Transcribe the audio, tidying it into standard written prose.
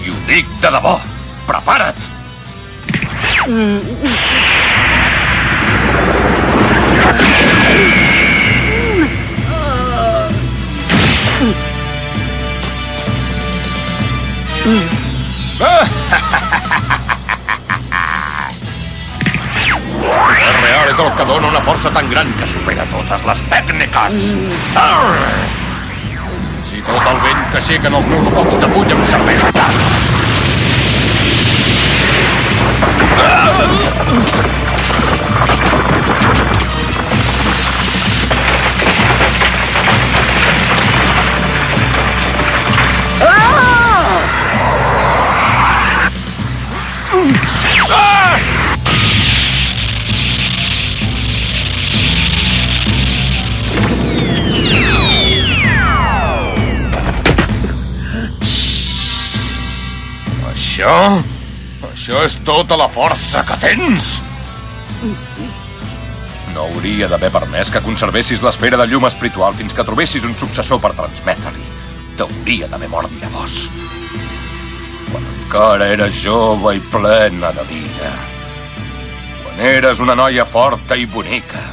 I ho dic de debò. Prepara't! Poder real és el que dona una força tan gran que supera totes les tècniques. Si tot el vent que aixequen els meus cops de puny em serveix d'arma. Això és tota la força que tens? No hauria d'haver permès que conservessis l'esfera de llum espiritual fins que trobessis un successor per transmetre-li. T'hauria d'haver mort llavors. Quan encara eres jove i plena de vida. Quan eres una noia forta i bonica.